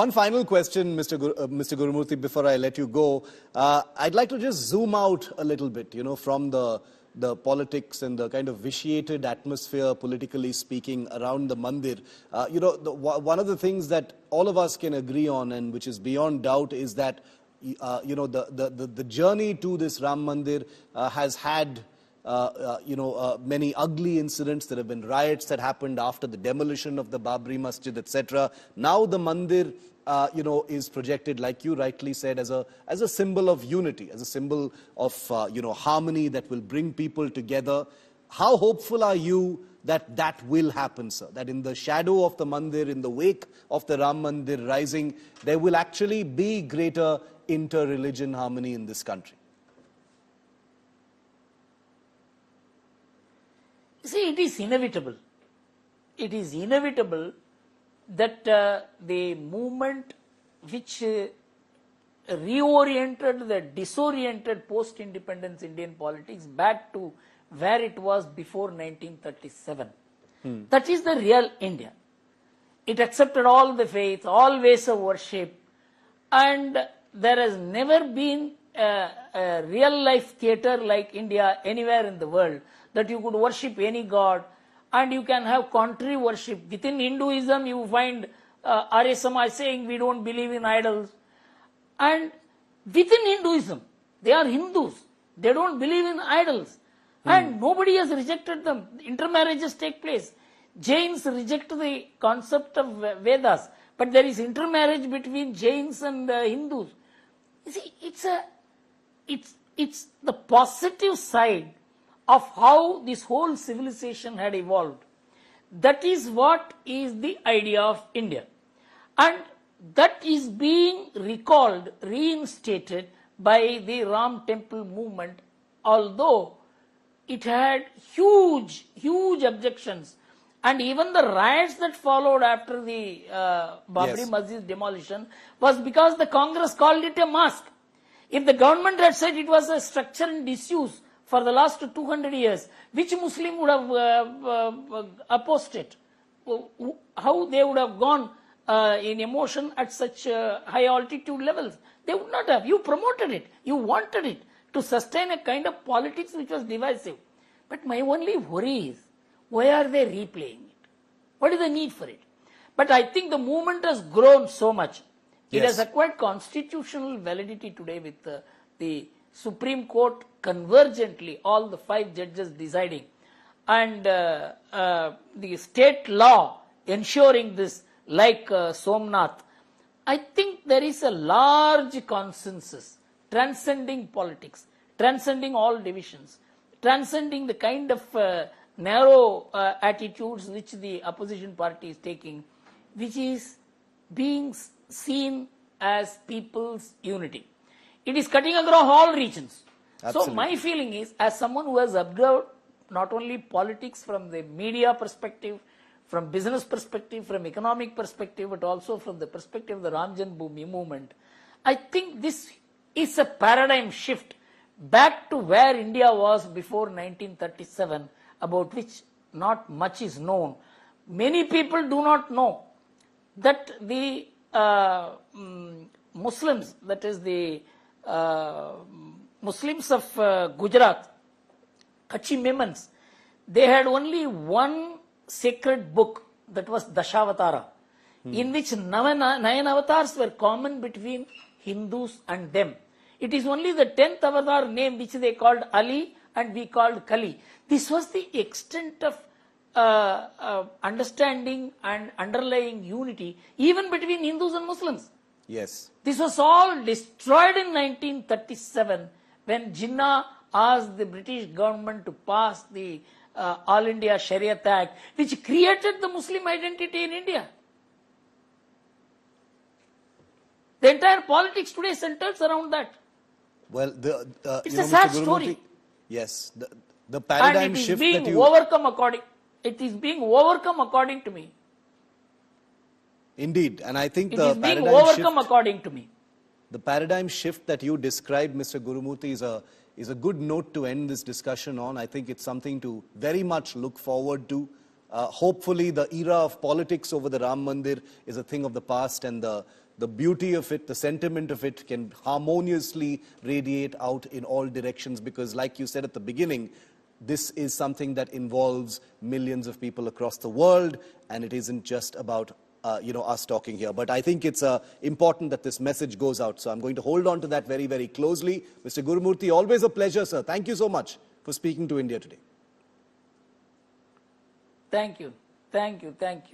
One final question, Mr. Gurumurthy, before I let you go. I'd like to just zoom out a little bit, from the politics and the kind of vitiated atmosphere, politically speaking, around the Mandir. One of the things that all of us can agree on, and which is beyond doubt, is that the journey to this Ram Mandir has had many ugly incidents. There have been riots that happened after the demolition of the Babri Masjid, etc. Now the Mandir, is projected, like you rightly said, as a symbol of unity, as a symbol of, harmony that will bring people together. How hopeful are you that that will happen, sir? That in the shadow of the Mandir, in the wake of the Ram Mandir rising, there will actually be greater inter-religion harmony in this country? See, it is inevitable. It is inevitable that the movement which reoriented the disoriented post-independence Indian politics back to where it was before 1937. That is the real India. It accepted all the faiths, all ways of worship, and there has never been a real life theatre like India anywhere in the world, that you could worship any god and you can have contrary worship. Within Hinduism, you find R.S.M.I saying we don't believe in idols. And within Hinduism, they are Hindus. They don't believe in idols. And nobody has rejected them. Intermarriages take place. Jains reject the concept of Vedas. But there is intermarriage between Jains and Hindus. You see, it's the positive side of how this whole civilization had evolved. That is what is the idea of India. And that is being recalled, reinstated by the Ram Temple movement, although it had huge objections. And even the riots that followed after the Babri Masjid demolition was because the Congress called it a mosque. If the government had said it was a structure in disuse for the last 200 years, which Muslim would have opposed it? How they would have gone in emotion at such high altitude levels? They would not have. You promoted it. You wanted it to sustain a kind of politics which was divisive. But my only worry is, why are they replaying it? What is the need for it? But I think the movement has grown so much. It has acquired constitutional validity today with the Supreme Court convergently, all the 5 judges deciding, and the state law ensuring this, like Somnath. I think there is a large consensus transcending politics, transcending all divisions, transcending the kind of narrow attitudes which the opposition party is taking, which is being seen as people's unity. It is cutting across all regions. Absolutely. So my feeling is, as someone who has observed not only politics from the media perspective, from business perspective, from economic perspective, but also from the perspective of the Ranjan Bhoomi movement, I think this is a paradigm shift back to where India was before 1937, about which not much is known. Many people do not know that the Muslims, that is the Muslims of Gujarat, Kachi Mimans, they had only one sacred book, that was Dasavathara, in which 9 avatars were common between Hindus and them. It is only the 10th avatar name which they called Ali and we called Kali. This was the extent of understanding and underlying unity even between Hindus and Muslims. Yes. This was all destroyed in 1937 when Jinnah asked the British government to pass the All India Shariat Act, which created the Muslim identity in India. The entire politics today centers around that. Well, it's a sad story. Yes, the paradigm shift that you... It is being overcome according to me. Indeed, and I think it is being overcome according to me. The paradigm shift that you described, Mr. Gurumurthy, is a good note to end this discussion on. I think it's something to very much look forward to. Hopefully, the era of politics over the Ram Mandir is a thing of the past, and the the beauty of it, the sentiment of it can harmoniously radiate out in all directions, because like you said at the beginning, this is something that involves millions of people across the world, and it isn't just about us talking here. But I think it's important that this message goes out. So I'm going to hold on to that very, very closely. Mr. Gurumurthy, always a pleasure, sir. Thank you so much for speaking to India today. Thank you. Thank you. Thank you.